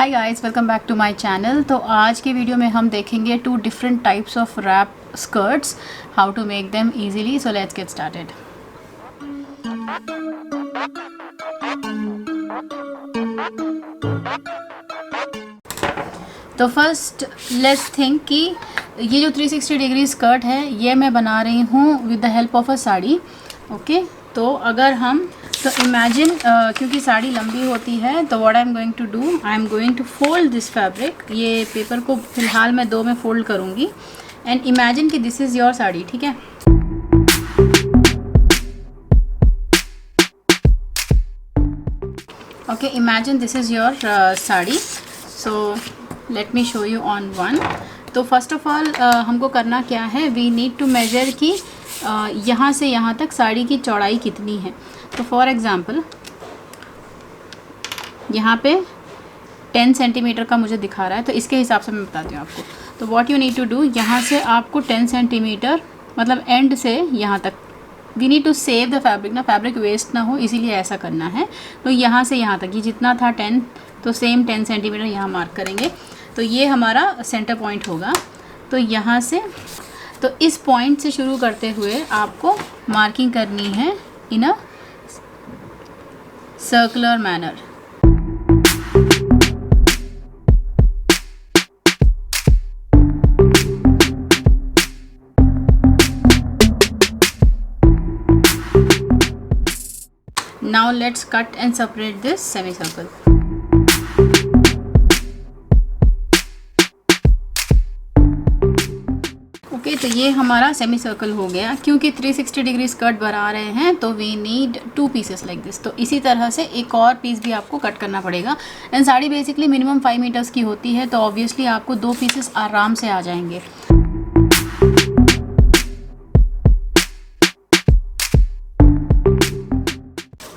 Hi guys, welcome back to my channel. तो आज के वीडियो में हम देखेंगे 2 different types of wrap skirts, how to make them easily. So let's get started. तो first let's think कि ये जो 360 डिग्री स्कर्ट है ये मैं बना रही हूँ with the help of a sari. Okay, तो अगर हम इमेजिन क्योंकि साड़ी लंबी होती है तो what I am going to do, I am going to fold this fabric. ये पेपर को फिलहाल मैं 2 में फोल्ड करूँगी एंड इमेजिन कि दिस इज़ योर साड़ी। ठीक है, okay, imagine this is your sari. So let me show you on one. तो फर्स्ट ऑफ ऑल हमको करना क्या है, वी नीड टू मेजर कि यहाँ से यहाँ तक साड़ी की चौड़ाई कितनी है। तो फॉर एग्ज़ाम्पल यहाँ पे 10 सेंटीमीटर का मुझे दिखा रहा है, तो इसके हिसाब से मैं बताती हूँ आपको। तो what you need to do, यहाँ से आपको 10 सेंटीमीटर मतलब एंड से यहाँ तक, we need to save the fabric ना, फैब्रिक वेस्ट ना हो, इसीलिए ऐसा करना है। तो यहाँ से यहाँ तक ये जितना था 10, तो सेम 10 सेंटीमीटर यहाँ मार्क करेंगे। तो ये हमारा सेंटर पॉइंट होगा। तो यहाँ से, तो इस पॉइंट से शुरू करते हुए आपको मार्किंग करनी है in a circular manner. Now let's cut and separate this semicircle. Okay, तो ये हमारा सेमी सर्कल हो गया। क्योंकि 360 डिग्री स्कर्ट बना रहे हैं तो we need 2 pieces like this. तो इसी तरह से एक और पीस भी आपको कट करना पड़ेगा। And sari basically minimum 5 meters की होती है, तो ऑब्वियसली आपको 2 पीसेस आराम से आ जाएंगे।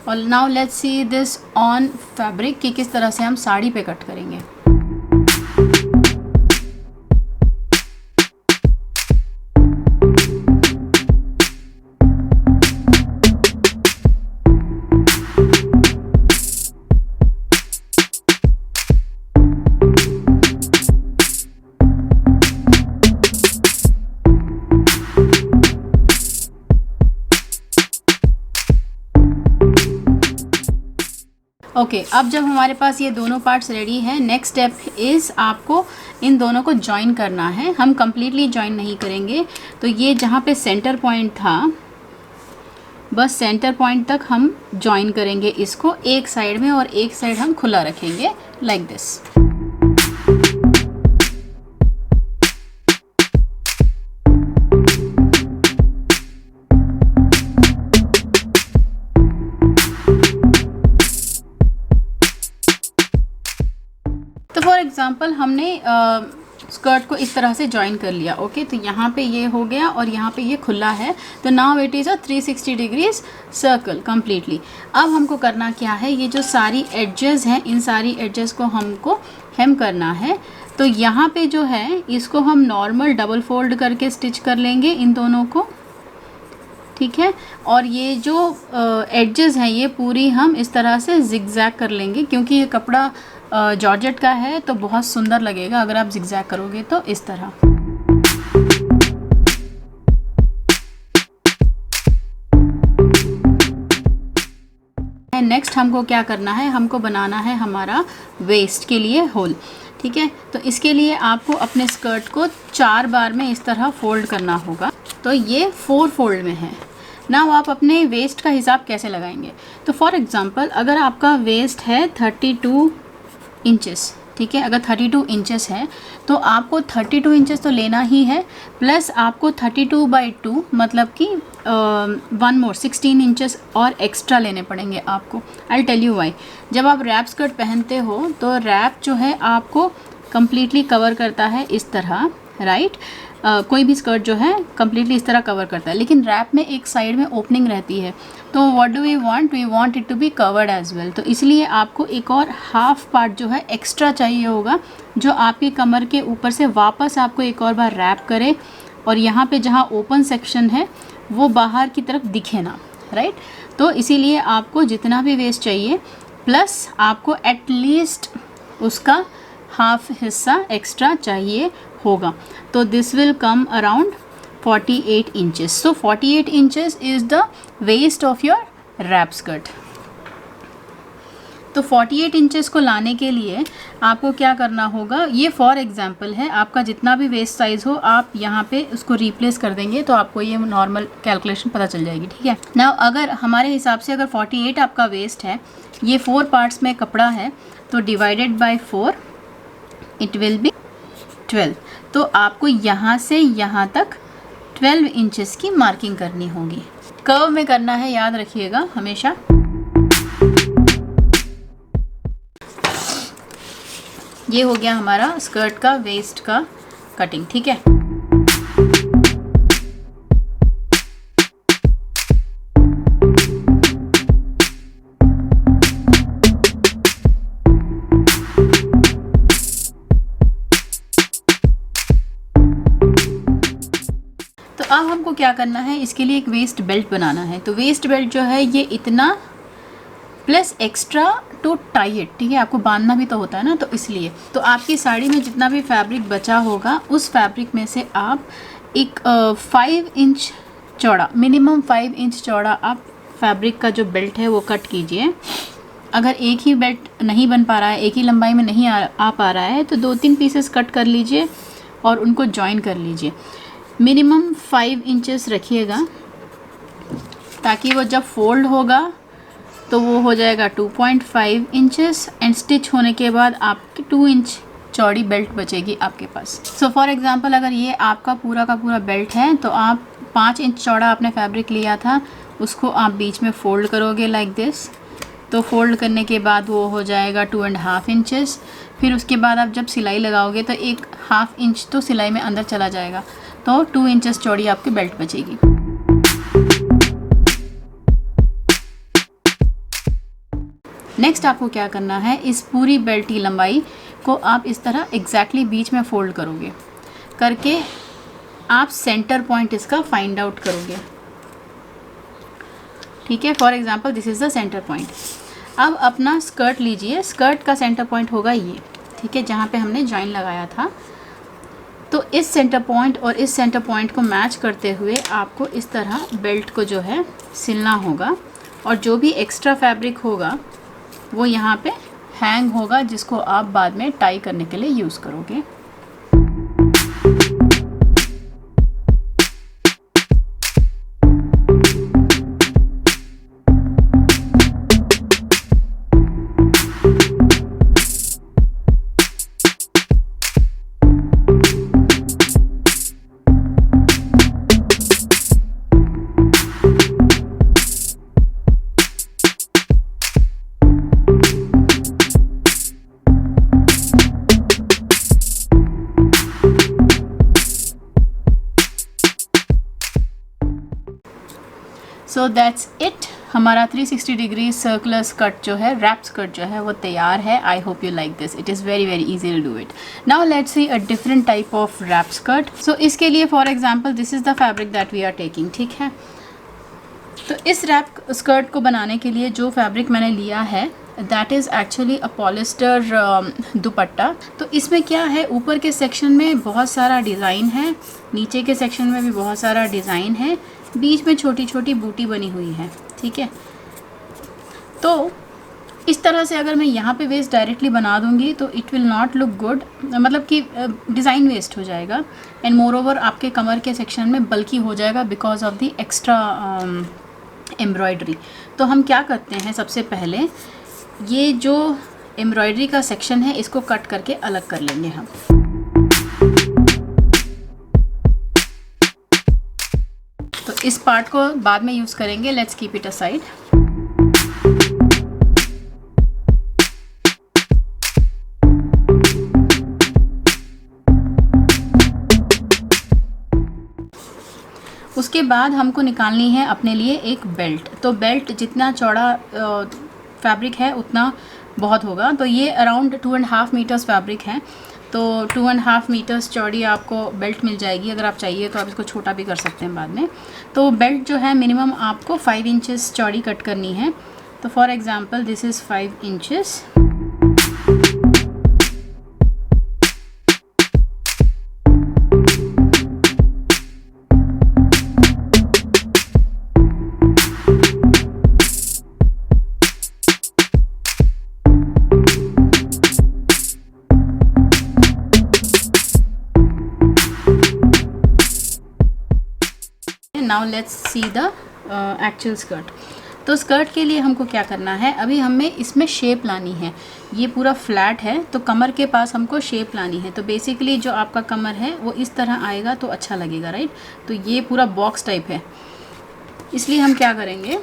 और now let's see this on fabric कि किस तरह से हम साड़ी पे कट करेंगे। ओके, अब जब हमारे पास ये दोनों पार्ट्स रेडी हैं, नेक्स्ट स्टेप इज़ आपको इन दोनों को जॉइन करना है। हम कम्प्लीटली जॉइन नहीं करेंगे। तो ये जहाँ पे सेंटर पॉइंट था, बस सेंटर पॉइंट तक हम जॉइन करेंगे इसको एक साइड में, और एक साइड हम खुला रखेंगे लाइक दिस। फॉर एग्ज़ाम्पल हमने स्कर्ट को इस तरह से जॉइन कर लिया। ओके, तो यहाँ पे ये हो गया और यहाँ पे ये खुला है। तो now it is a 360 degrees circle completely. अब हमको करना क्या है, ये जो सारी एडजेस हैं, इन सारी एडजेस को हमको हेम करना है। तो यहाँ पे जो है इसको हम नॉर्मल डबल फोल्ड करके स्टिच कर लेंगे इन दोनों को। ठीक है, और ये जो एडजेस हैं ये पूरी हम इस तरह से जिगजैग कर लेंगे। क्योंकि ये कपड़ा जॉर्जेट का है तो बहुत सुंदर लगेगा अगर आप जिगजैग करोगे तो इस तरह। नेक्स्ट हमको क्या करना है, हमको बनाना है हमारा वेस्ट के लिए होल। ठीक है, तो इसके लिए आपको अपने स्कर्ट को 4 बार में इस तरह फोल्ड करना होगा। तो ये 4 फोल्ड में है ना। आप अपने वेस्ट का हिसाब कैसे लगाएंगे, तो फॉर एग्ज़ाम्पल अगर आपका वेस्ट है 32 इंचेस, ठीक है, अगर 32 इंचेस है तो आपको 32 इंचेस तो लेना ही है, प्लस आपको 32/2 मतलब कि 1 मोर 16 इंचेस और एक्स्ट्रा लेने पड़ेंगे आपको। I tell you why. जब आप रैप स्कर्ट पहनते हो तो रैप जो है आपको कम्प्लीटली कवर करता है इस तरह, राइट। कोई भी स्कर्ट जो है कम्प्लीटली इस तरह कवर करता है, लेकिन रैप में एक साइड में ओपनिंग रहती है। तो what do we want it to be covered as well. तो इसलिए आपको एक और हाफ पार्ट जो है एक्स्ट्रा चाहिए होगा, जो आपकी कमर के ऊपर से वापस आपको एक और बार रैप करे, और यहाँ पे जहाँ ओपन सेक्शन है वो बाहर की तरफ दिखे ना, राइट। तो इसीलिए आपको जितना भी वेस्ट चाहिए प्लस आपको एटलीस्ट उसका हाफ हिस्सा एक्स्ट्रा चाहिए होगा। तो this will come around 48 inches. So 48 inches is the waist of your wrap skirt. तो 48 इंचेस को लाने के लिए आपको क्या करना होगा, ये फॉर एग्जांपल है, आपका जितना भी वेस्ट साइज़ हो आप यहाँ पे उसको रिप्लेस कर देंगे तो आपको ये नॉर्मल कैलकुलेशन पता चल जाएगी, ठीक है ना। अगर हमारे हिसाब से अगर 48 आपका वेस्ट है, ये 4 पार्ट्स में कपड़ा है, तो divided by 4 it will be 12। तो आपको यहाँ से यहाँ तक 12 इंचेस की मार्किंग करनी होगी। कर्व में करना है, याद रखिएगा हमेशा। ये हो गया हमारा स्कर्ट का वेस्ट का कटिंग, ठीक है। तो अब हमको क्या करना है, इसके लिए एक वेस्ट बेल्ट बनाना है। तो वेस्ट बेल्ट जो है ये इतना plus extra to tie it, ठीक है, आपको बांधना भी तो होता है ना, तो इसलिए। तो आपकी साड़ी में जितना भी फैब्रिक बचा होगा उस फैब्रिक में से आप एक 5 इंच चौड़ा, मिनिमम 5 इंच चौड़ा आप फैब्रिक का जो बेल्ट है वो कट कीजिए। अगर एक ही बेल्ट नहीं बन पा रहा है, एक ही लंबाई में नहीं आ पा रहा है, तो 2-3 पीसेस कट कर लीजिए और उनको जॉइन कर लीजिए। मिनिमम 5 इंचेस रखिएगा ताकि वो जब फोल्ड होगा तो वो हो जाएगा 2.5 इंचेस एंड स्टिच होने के बाद आपकी 2 इंच चौड़ी बेल्ट बचेगी आपके पास। सो फॉर एग्जांपल अगर ये आपका पूरा का पूरा बेल्ट है तो आप 5 इंच चौड़ा आपने फैब्रिक लिया था, उसको आप बीच में फ़ोल्ड करोगे लाइक दिस। तो फोल्ड करने के बाद वो हो जाएगा 2.5 इंचेस। फिर उसके बाद आप जब सिलाई लगाओगे तो एक हाफ इंच तो सिलाई में अंदर चला जाएगा, तो 2 इंचेस चौड़ी आपकी बेल्ट बचेगी। नेक्स्ट आपको क्या करना है, इस पूरी बेल्ट की लंबाई को आप इस तरह एग्जैक्टली बीच में फोल्ड करोगे, करके आप सेंटर पॉइंट इसका फाइंड आउट करोगे, ठीक है। For example this is the centre point. अब अपना स्कर्ट लीजिए, स्कर्ट का सेंटर पॉइंट होगा ये, ठीक है, जहाँ पे हमने जॉइन लगाया था। तो इस सेंटर पॉइंट और इस सेंटर पॉइंट को मैच करते हुए आपको इस तरह बेल्ट को जो है सिलना होगा, और जो भी एक्स्ट्रा फैब्रिक होगा वो यहाँ पे हैंग होगा, जिसको आप बाद में टाई करने के लिए यूज़ करोगे। सो दैट्स इट, हमारा 360 डिग्री सर्कुलर स्कर्ट जो है, रैप स्कर्ट जो है वो तैयार है। I hope you like this, it is very very easy to do it. Now let's see a different type of wrap skirt. So इसके लिए for example this is the fabric that we are taking, ठीक है। तो इस rap skirt को बनाने के लिए जो फैब्रिक मैंने लिया है that is actually a polyester दुपट्टा। तो इसमें क्या है, ऊपर के सेक्शन में बहुत सारा डिज़ाइन है, नीचे के सेक्शन में भी बहुत सारा डिज़ाइन है, बीच में छोटी छोटी बूटी बनी हुई है, ठीक है। तो इस तरह से अगर मैं यहाँ पे वेस्ट डायरेक्टली बना दूँगी तो it will not look good, मतलब कि डिज़ाइन वेस्ट हो जाएगा, एंड मोर ओवर आपके कमर के सेक्शन में बल्कि हो जाएगा because of the extra embroidery. तो हम क्या करते हैं, सबसे पहले ये जो एम्ब्रॉयडरी का सेक्शन है इसको कट करके अलग कर लेंगे हम। तो इस पार्ट को बाद में यूज़ करेंगे, लेट्स कीप इट असाइड। उसके बाद हमको निकालनी है अपने लिए एक बेल्ट। तो बेल्ट जितना चौड़ा फैब्रिक है उतना बहुत होगा। तो ये अराउंड 2.5 मीटर्स फैब्रिक है, तो 2.5 मीटर्स चौड़ी आपको बेल्ट मिल जाएगी। अगर आप चाहिए तो आप इसको छोटा भी कर सकते हैं बाद में। तो बेल्ट जो है मिनिमम आपको 5 इंचेस चौड़ी कट करनी है। तो for example this is 5 inches. Now let's see the actual skirt. तो स्कर्ट के लिए हमको क्या करना है, अभी हमें इसमें शेप लानी है। ये पूरा फ्लैट है तो कमर के पास हमको शेप लानी है। तो बेसिकली जो आपका कमर है वो इस तरह आएगा तो अच्छा लगेगा, राइट। तो ये पूरा बॉक्स टाइप है, इसलिए हम क्या करेंगे,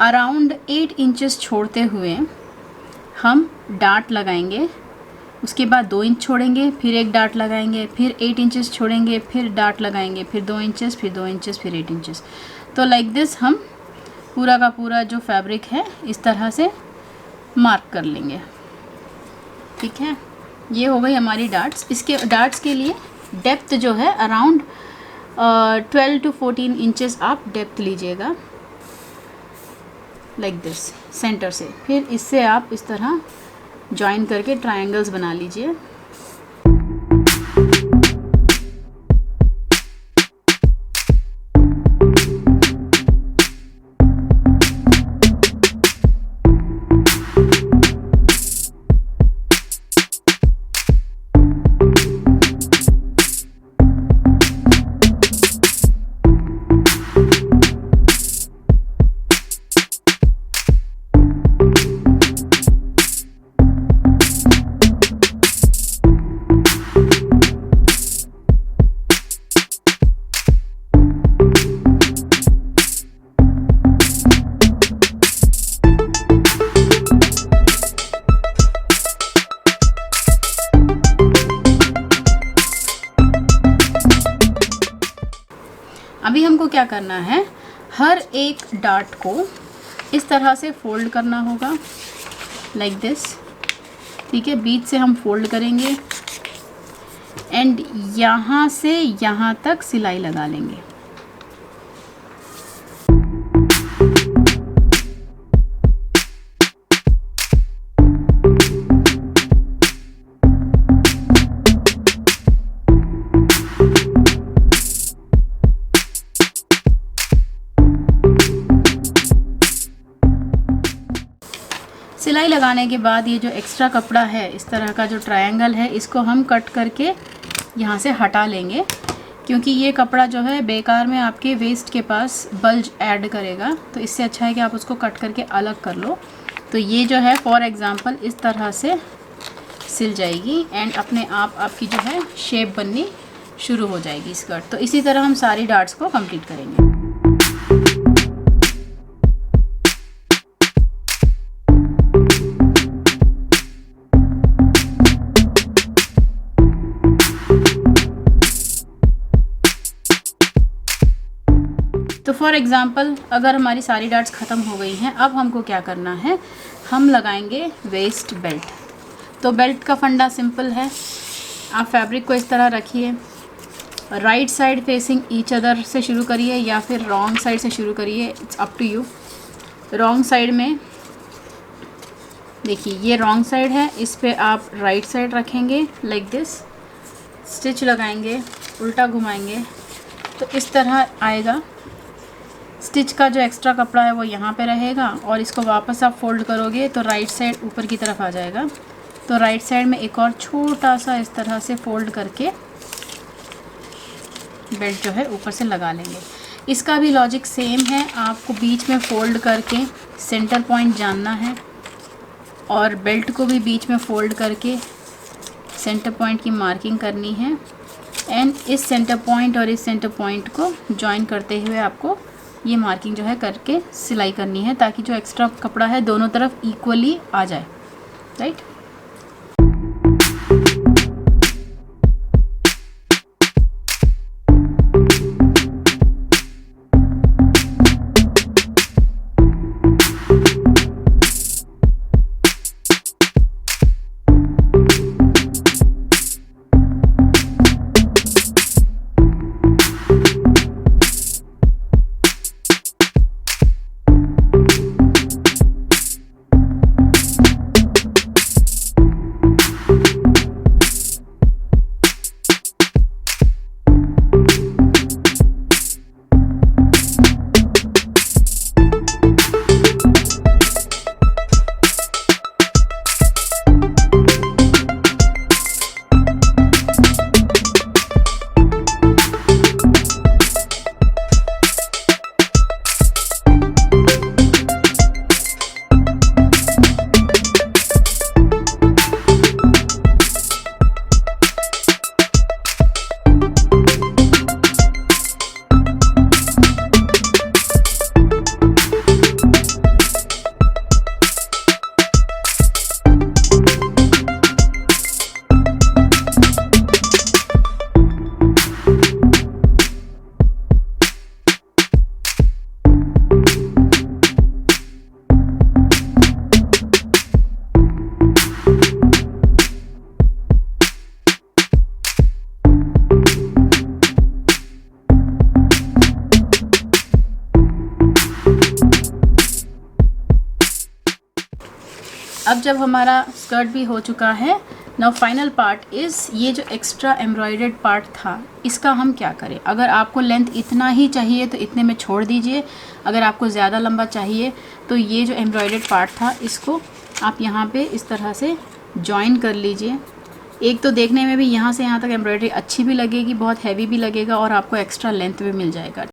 अराउंड 8 इंचेस छोड़ते हुए हम डार्ट लगाएंगे। उसके बाद 2 इंच छोड़ेंगे, फिर एक डार्ट लगाएंगे, फिर 8 इंचेस छोड़ेंगे, फिर डार्ट लगाएंगे, फिर 2 इंचेस, फिर 2 इंचेस, फिर 8 इंचेस। तो लाइक दिस हम पूरा का पूरा जो फैब्रिक है इस तरह से मार्क कर लेंगे, ठीक है। ये हो गई हमारी डार्ट्स। इसके डार्ट्स के लिए डेप्थ जो है अराउंड 12 to 14 इंचेस आप डेप्थ लीजिएगा, लाइक दिस सेंटर से। फिर इससे आप इस तरह जॉइन करके ट्रायंगल्स बना लीजिए। अभी हमको क्या करना है, हर एक डार्ट को इस तरह से फोल्ड करना होगा, लाइक दिस, ठीक है। बीच से हम फोल्ड करेंगे एंड यहाँ से यहाँ तक सिलाई लगा लेंगे। सिलाई लगाने के बाद ये जो एक्स्ट्रा कपड़ा है, इस तरह का जो ट्रायंगल है, इसको हम कट करके यहाँ से हटा लेंगे, क्योंकि ये कपड़ा जो है बेकार में आपके वेस्ट के पास बल्ज ऐड करेगा। तो इससे अच्छा है कि आप उसको कट करके अलग कर लो। तो ये जो है फॉर एग्ज़ाम्पल इस तरह से सिल जाएगी एंड अपने आप आपकी जो है शेप बननी शुरू हो जाएगी स्कर्ट। तो इसी तरह हम सारी डार्ट्स को कंप्लीट करेंगे। तो फॉर एग्ज़ाम्पल अगर हमारी सारी डार्ट्स ख़त्म हो गई हैं, अब हमको क्या करना है, हम लगाएंगे वेस्ट बेल्ट। तो बेल्ट का फंडा सिंपल है, आप फैब्रिक को इस तरह रखिए, right side facing each other से शुरू करिए या फिर रॉन्ग साइड से शुरू करिए, it's up to you. Wrong side में देखिए, ये रॉन्ग साइड है, इस पे आप राइट साइड रखेंगे लाइक दिस, स्टिच लगाएंगे, उल्टा घुमाएंगे तो इस तरह आएगा। स्टिच का जो एक्स्ट्रा कपड़ा है वो यहाँ पे रहेगा और इसको वापस आप फोल्ड करोगे तो राइट साइड ऊपर की तरफ आ जाएगा। तो राइट साइड में एक और छोटा सा इस तरह से फोल्ड करके बेल्ट जो है ऊपर से लगा लेंगे। इसका भी लॉजिक सेम है, आपको बीच में फोल्ड करके सेंटर पॉइंट जानना है और बेल्ट को भी बीच में फोल्ड करके सेंटर पॉइंट की मार्किंग करनी है एंड इस सेंटर पॉइंट और इस सेंटर पॉइंट को जॉइन करते हुए आपको ये मार्किंग जो है करके सिलाई करनी है, ताकि जो एक्स्ट्रा कपड़ा है दोनों तरफ इक्वली आ जाए, राइट। जब हमारा स्कर्ट भी हो चुका है, नाउ फाइनल पार्ट इज़ ये जो एक्स्ट्रा एम्ब्रॉयडर्ड पार्ट था इसका हम क्या करें। अगर आपको लेंथ इतना ही चाहिए तो इतने में छोड़ दीजिए, अगर आपको ज़्यादा लंबा चाहिए तो ये जो एम्ब्रॉयडर्ड पार्ट था इसको आप यहाँ पे इस तरह से जॉइन कर लीजिए। एक तो देखने में भी यहाँ से यहाँ तक एम्ब्रॉयडरी अच्छी भी लगेगी, बहुत हैवी भी लगेगा और आपको एक्स्ट्रा लेंथ भी मिल जाएगा।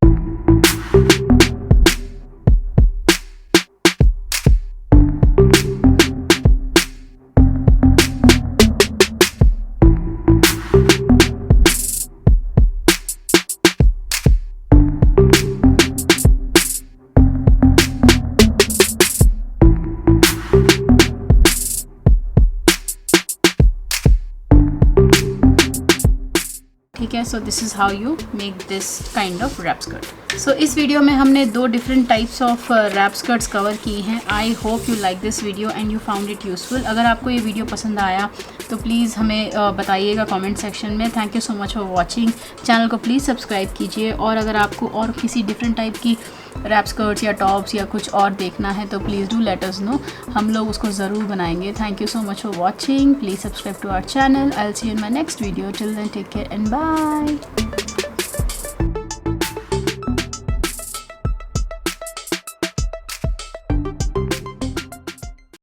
ठीक है, so this is how you make this kind of wrap skirt. So इस वीडियो में हमने 2 different types of wrap skirts cover की हैं। I hope you like this video and you found it useful. अगर आपको ये वीडियो पसंद आया तो प्लीज़ हमें बताइएगा कमेंट सेक्शन में। Thank you so much for watching. Channel को प्लीज़ सब्सक्राइब कीजिए, और अगर आपको और किसी डिफरेंट टाइप की रैप स्कर्ट्स या टॉप्स या कुछ और देखना है तो please do let us know, हम लोग उसको ज़रूर बनाएंगे। Thank you so much for watching. Please subscribe to our channel. I will see you in my next video. Till then take care and bye.